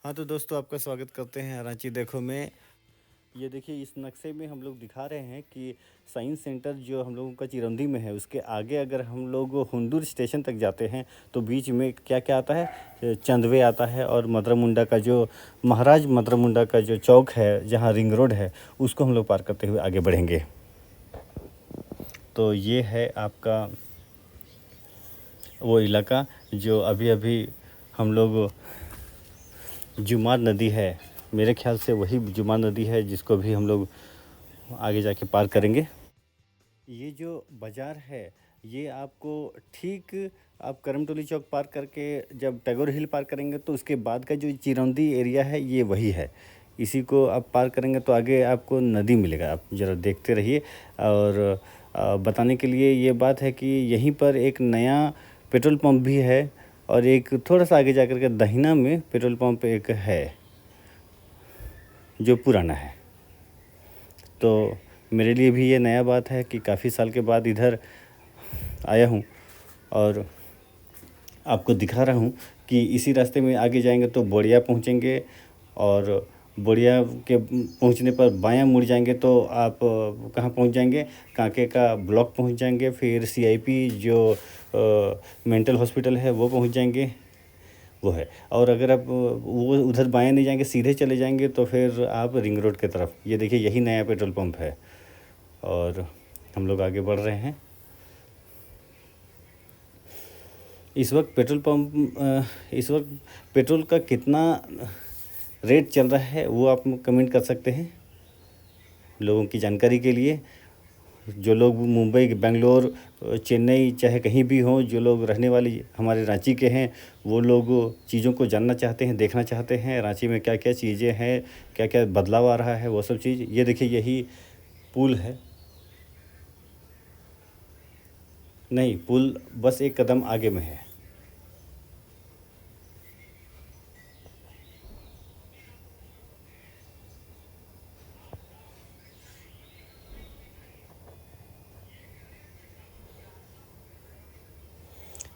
हाँ तो दोस्तों आपका स्वागत करते हैं रांची देखो में। ये देखिए इस नक्शे में हम लोग दिखा रहे हैं कि साइंस सेंटर जो हम लोगों का चिरौंधी में है उसके आगे अगर हम लोग हुंडूर स्टेशन तक जाते हैं तो बीच में क्या क्या आता है, चंदवे आता है और मदरा मुंडा का जो महाराज मदरा मुंडा का जो चौक है जहाँ रिंग रोड है उसको हम लोग पार करते हुए आगे बढ़ेंगे। तो ये है आपका वो इलाका जो अभी अभी हम लोग जुमार नदी है, मेरे ख्याल से वही जुमार नदी है जिसको भी हम लोग आगे जाके पार करेंगे। ये जो बाज़ार है ये आपको ठीक आप करमटोली चौक पार करके जब टैगोर हिल पार करेंगे तो उसके बाद का जो चिरौंधी एरिया है ये वही है। इसी को आप पार करेंगे तो आगे आपको नदी मिलेगा, आप ज़रा देखते रहिए। और बताने के लिए ये बात है कि यहीं पर एक नया पेट्रोल पंप भी है और एक थोड़ा सा आगे जाकर के दहिना में पेट्रोल पंप एक है जो पुराना है। तो मेरे लिए भी ये नया बात है कि काफ़ी साल के बाद इधर आया हूँ और आपको दिखा रहा हूँ कि इसी रास्ते में आगे जाएंगे तो बोड़िया पहुँचेंगे और बोड़िया के पहुँचने पर बायां मुड़ जाएंगे तो आप कहाँ पहुँच जाएंगे, कांके का ब्लॉक पहुँच जाएंगे। फिर सीआईपी जो मेंटल हॉस्पिटल है वो पहुँच जाएंगे, वो है। और अगर आप वो उधर बाएं नहीं जाएंगे सीधे चले जाएंगे तो फिर आप रिंग रोड की तरफ, ये देखिए यही नया पेट्रोल पंप है और हम लोग आगे बढ़ रहे हैं। इस वक्त पेट्रोल का कितना रेट चल रहा है वो आप कमेंट कर सकते हैं लोगों की जानकारी के लिए। जो लोग मुंबई बेंगलोर चेन्नई चाहे कहीं भी हों, जो लोग रहने वाले हमारे रांची के हैं वो लोग चीज़ों को जानना चाहते हैं, देखना चाहते हैं रांची में क्या क्या चीज़ें हैं, क्या क्या बदलाव आ रहा है, वो सब चीज़। ये देखिए यही पुल है, नहीं पुल बस एक कदम आगे में है।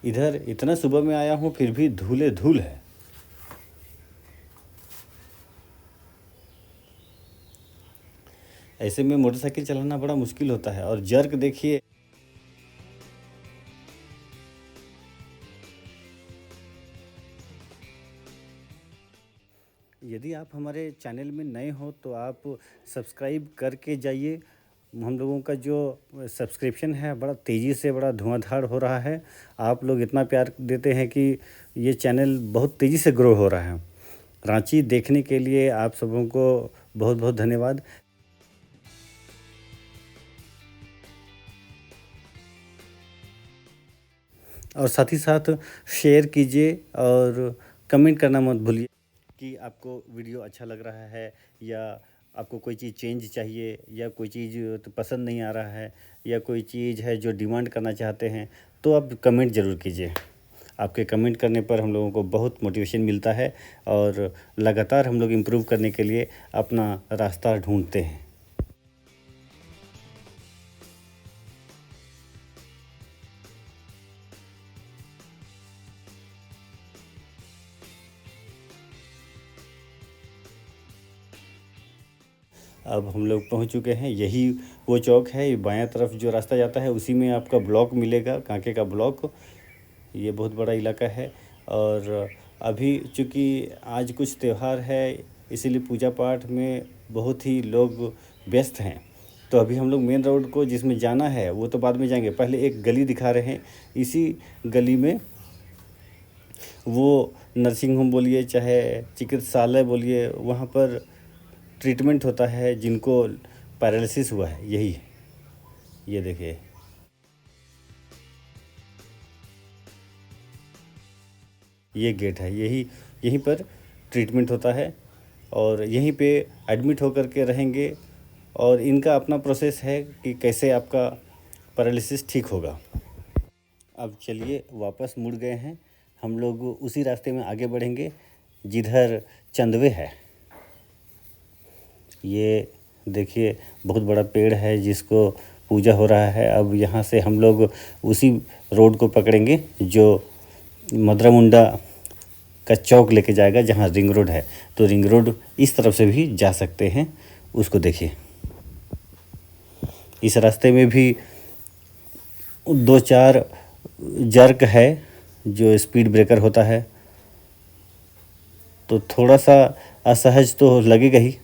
इधर इतना सुबह में आया हूँ फिर भी धूले धूल है। ऐसे में मोटरसाइकिल चलाना बड़ा मुश्किल होता है। और जर्क देखिए, यदि आप हमारे चैनल में नए हो तो आप सब्सक्राइब करके जाइए। हम लोगों का जो सब्सक्रिप्शन है बड़ा तेज़ी से बड़ा धुआंधार हो रहा है। आप लोग इतना प्यार देते हैं कि ये चैनल बहुत तेज़ी से ग्रो हो रहा है। रांची देखने के लिए आप सबों को बहुत बहुत धन्यवाद। और साथ ही साथ शेयर कीजिए और कमेंट करना मत भूलिए कि आपको वीडियो अच्छा लग रहा है या आपको कोई चीज़ चेंज चाहिए या कोई चीज़ तो पसंद नहीं आ रहा है या कोई चीज़ है जो डिमांड करना चाहते हैं तो आप कमेंट ज़रूर कीजिए। आपके कमेंट करने पर हम लोगों को बहुत मोटिवेशन मिलता है और लगातार हम लोग इम्प्रूव करने के लिए अपना रास्ता ढूंढते हैं। अब हम लोग पहुंच चुके हैं, यही वो चौक है। बायां तरफ जो रास्ता जाता है उसी में आपका ब्लॉक मिलेगा, कांके का ब्लॉक। ये बहुत बड़ा इलाका है और अभी चूँकि आज कुछ त्यौहार है इसीलिए पूजा पाठ में बहुत ही लोग व्यस्त हैं। तो अभी हम लोग मेन रोड को जिसमें जाना है वो तो बाद में जाएंगे, पहले एक गली दिखा रहे हैं। इसी गली में वो नर्सिंग होम बोलिए चाहे चिकित्सालय बोलिए, वहाँ पर ट्रीटमेंट होता है जिनको पैरालिसिस हुआ है, यही है। ये देखिए ये गेट है, यहीं पर ट्रीटमेंट होता है और यहीं पे एडमिट होकर के रहेंगे। और इनका अपना प्रोसेस है कि कैसे आपका पैरालिसिस ठीक होगा। अब चलिए वापस मुड़ गए हैं, हम लोग उसी रास्ते में आगे बढ़ेंगे जिधर चंदवे है। ये देखिए बहुत बड़ा पेड़ है जिसको पूजा हो रहा है। अब यहाँ से हम लोग उसी रोड को पकड़ेंगे जो मदरा मुंडा का चौक लेके जाएगा जहाँ रिंग रोड है। तो रिंग रोड इस तरफ से भी जा सकते हैं, उसको देखिए। इस रास्ते में भी 2-4 जर्क है जो स्पीड ब्रेकर होता है, तो थोड़ा सा असहज तो लगेगा ही,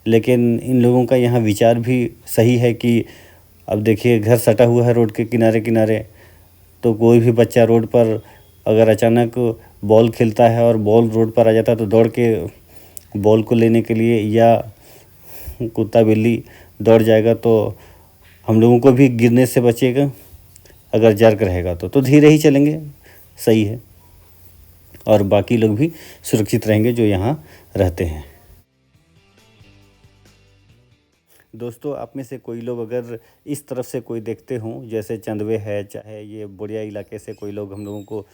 लेकिन इन लोगों का यहाँ विचार भी सही है कि अब देखिए घर सटा हुआ है रोड के किनारे किनारे, तो कोई भी बच्चा रोड पर अगर अचानक बॉल खेलता है और बॉल रोड पर आ जाता है तो दौड़ के बॉल को लेने के लिए, या कुत्ता बिल्ली दौड़ जाएगा तो हम लोगों को भी गिरने से बचेगा। अगर जर्क रहेगा तो धीरे ही चलेंगे, सही है, और बाकी लोग भी सुरक्षित रहेंगे जो यहाँ रहते हैं। दोस्तों, आप में से कोई लोग अगर इस तरफ से कोई देखते हों, जैसे चंदवे है, चाहे ये बोरिया इलाके से कोई लोग हम लोगों को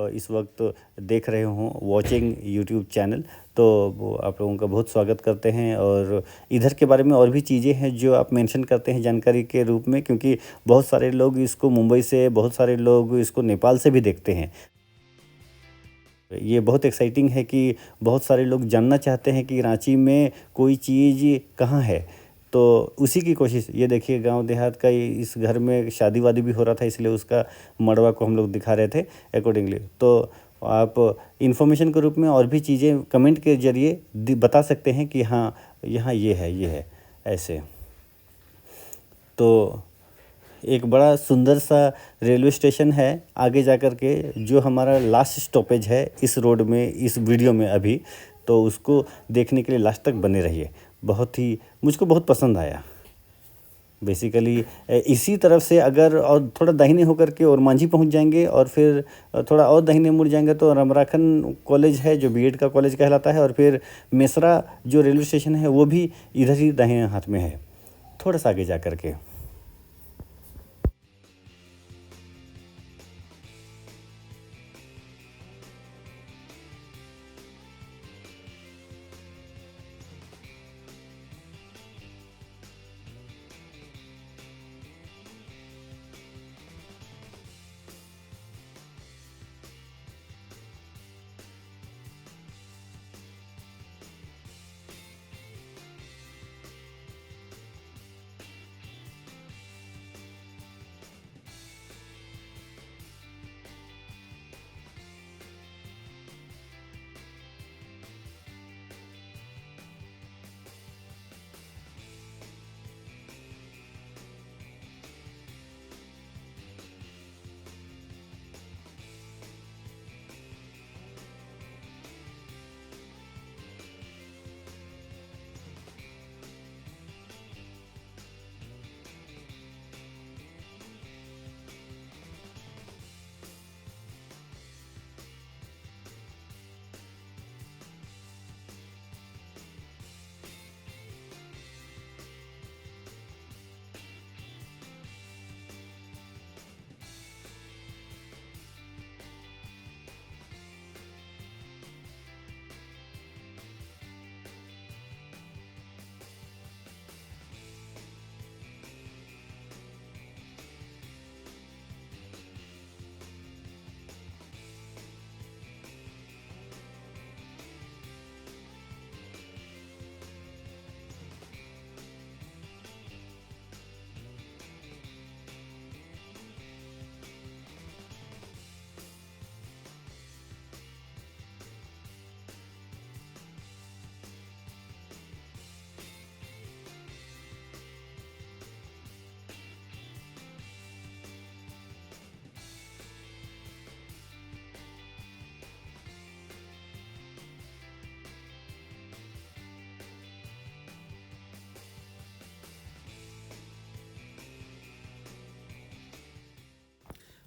इस वक्त देख रहे हों वॉचिंग यूट्यूब चैनल, तो वो आप लोगों का बहुत स्वागत करते हैं। और इधर के बारे में और भी चीज़ें हैं जो आप मेंशन करते हैं जानकारी के रूप में, क्योंकि बहुत सारे लोग इसको मुंबई से, बहुत सारे लोग इसको नेपाल से भी देखते हैं। ये बहुत एक्साइटिंग है कि बहुत सारे लोग जानना चाहते हैं कि रांची में कोई चीज़ कहाँ है, तो उसी की कोशिश। ये देखिए गांव देहात का इस घर में शादी वादी भी हो रहा था, इसलिए उसका मड़वा को हम लोग दिखा रहे थे अकॉर्डिंगली। तो आप इन्फॉर्मेशन के रूप में और भी चीज़ें कमेंट के ज़रिए बता सकते हैं कि हाँ यहाँ ये है ऐसे। तो एक बड़ा सुंदर सा रेलवे स्टेशन है आगे जा कर के, जो हमारा लास्ट स्टॉपेज है इस रोड में, इस वीडियो में अभी। तो उसको देखने के लिए लास्ट तक बने रहिए, बहुत ही मुझको बहुत पसंद आया। बेसिकली इसी तरफ से अगर और थोड़ा दाहिने होकर के और मांझी पहुंच जाएंगे, और फिर थोड़ा और दाहिने मुड़ जाएंगे तो रमराखन कॉलेज है जो बीएड का कॉलेज कहलाता है, और फिर मेसरा जो रेलवे स्टेशन है वो भी इधर ही दाहिने हाथ में है, थोड़ा सा आगे जा कर के।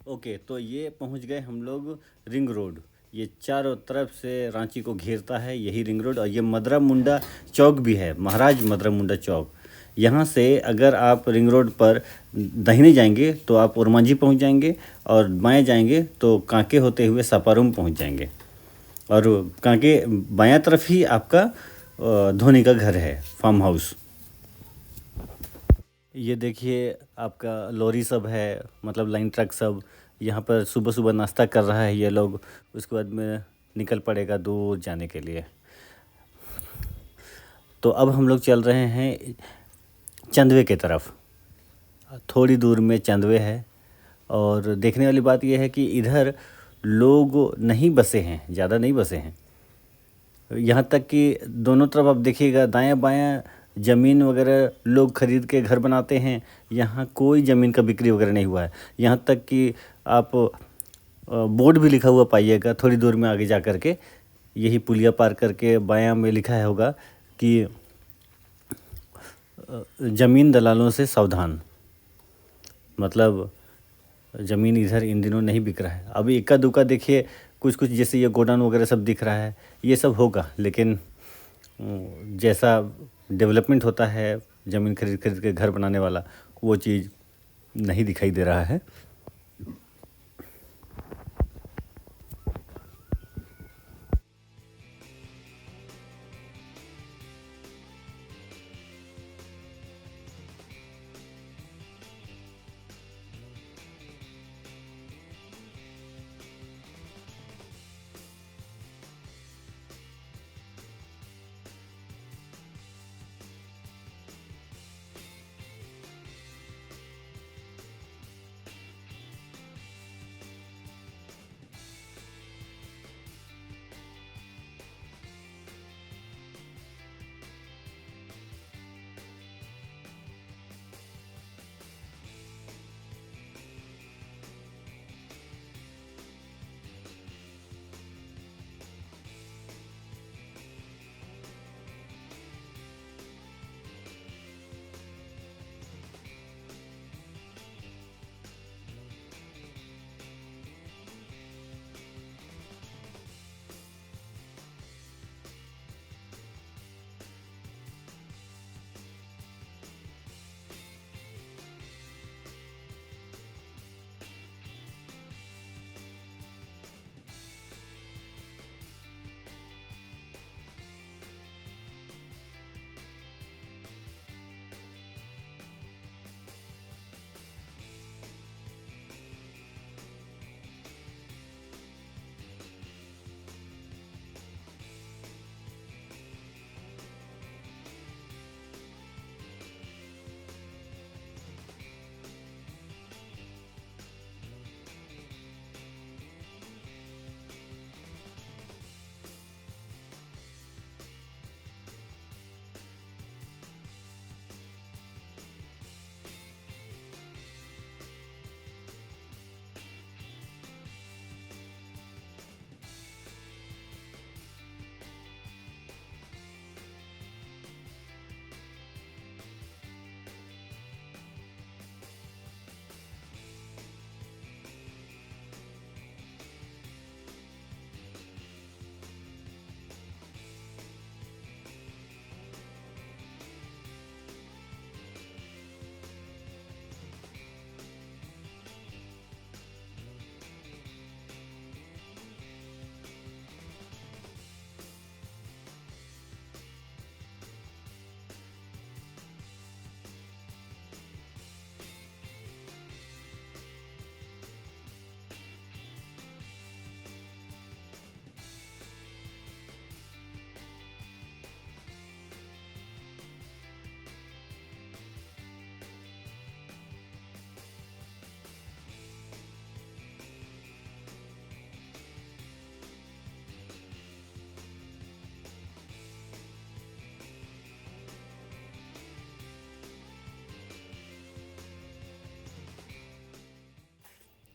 ओके, तो ये पहुंच गए हम लोग रिंग रोड। ये चारों तरफ से रांची को घेरता है यही रिंग रोड, और ये मदरा मुंडा चौक भी है, महाराज मदरा मुंडा चौक। यहाँ से अगर आप रिंग रोड पर दाहिने जाएंगे तो आप ओरमांझी पहुँच जाएंगे, और बाएं जाएंगे तो कांके होते हुए सापारूम पहुँच जाएंगे, और कांके बायां तरफ ही आपका धोनी का घर है, फार्म हाउस। ये देखिए आपका लॉरी सब है, मतलब लाइन ट्रक सब यहाँ पर सुबह सुबह नाश्ता कर रहा है ये लोग। उसके बाद में निकल पड़ेगा दूर जाने के लिए। तो अब हम लोग चल रहे हैं चंदवे की तरफ। थोड़ी दूर में चंदवे है और देखने वाली बात यह है कि इधर लोग नहीं बसे हैं, ज़्यादा नहीं बसे हैं। यहाँ तक कि दोनों तरफ आप देखिएगा, दायां बायां ज़मीन वगैरह लोग खरीद के घर बनाते हैं। यहाँ कोई ज़मीन का बिक्री वगैरह नहीं हुआ है। यहाँ तक कि आप बोर्ड भी लिखा हुआ पाइएगा थोड़ी दूर में आगे जा कर के, यही पुलिया पार करके बायां में लिखा है होगा कि ज़मीन दलालों से सावधान। मतलब ज़मीन इधर इन दिनों नहीं बिक रहा है। अब इक्का दुक्का देखिए, कुछ कुछ जैसे ये गोडाउन वगैरह सब दिख रहा है, ये सब होगा, लेकिन जैसा डेवलपमेंट होता है ज़मीन खरीद खरीद के घर बनाने वाला, वो चीज़ नहीं दिखाई दे रहा है।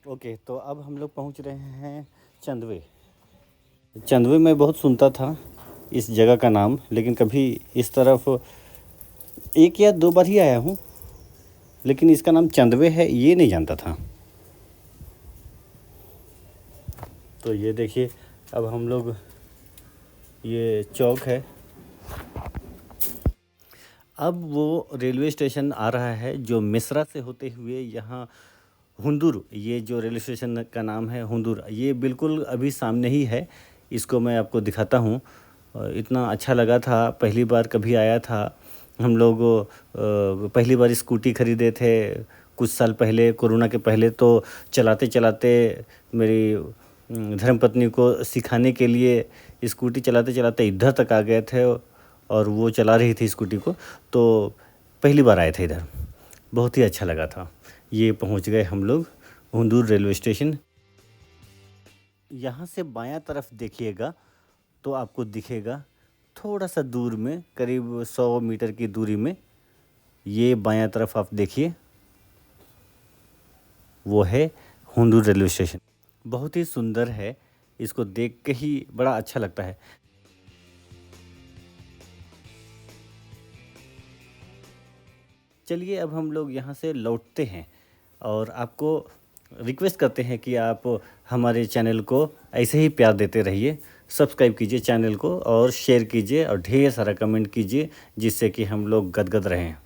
ओके, तो अब हम लोग पहुंच रहे हैं चंदवे। चंदवे मैं बहुत सुनता था इस जगह का नाम, लेकिन कभी इस तरफ एक या दो बार ही आया हूँ, लेकिन इसका नाम चंदवे है ये नहीं जानता था। तो ये देखिए, अब हम लोग, ये चौक है। अब वो रेलवे स्टेशन आ रहा है जो मिश्रा से होते हुए यहाँ हुंदुर, ये जो रेलवे स्टेशन का नाम है हुंदुर, ये बिल्कुल अभी सामने ही है। इसको मैं आपको दिखाता हूँ। इतना अच्छा लगा था, पहली बार कभी आया था। हम लोग पहली बार स्कूटी ख़रीदे थे कुछ साल पहले, कोरोना के पहले। तो चलाते चलाते मेरी धर्मपत्नी को सिखाने के लिए स्कूटी चलाते चलाते इधर तक आ गए थे और वो चला रही थी स्कूटी को। तो पहली बार आए थे इधर, बहुत ही अच्छा लगा था। ये पहुंच गए हम लोग हुंदूर रेलवे स्टेशन। यहाँ से बायां तरफ देखिएगा तो आपको दिखेगा थोड़ा सा दूर में, करीब 100 मीटर की दूरी में, ये बायां तरफ आप देखिए, वो है हुंदूर रेलवे स्टेशन। बहुत ही सुंदर है, इसको देख के ही बड़ा अच्छा लगता है। चलिए अब हम लोग यहाँ से लौटते हैं और आपको रिक्वेस्ट करते हैं कि आप हमारे चैनल को ऐसे ही प्यार देते रहिए। सब्सक्राइब कीजिए चैनल को और शेयर कीजिए और ढेर सारा कमेंट कीजिए, जिससे कि हम लोग गदगद रहें।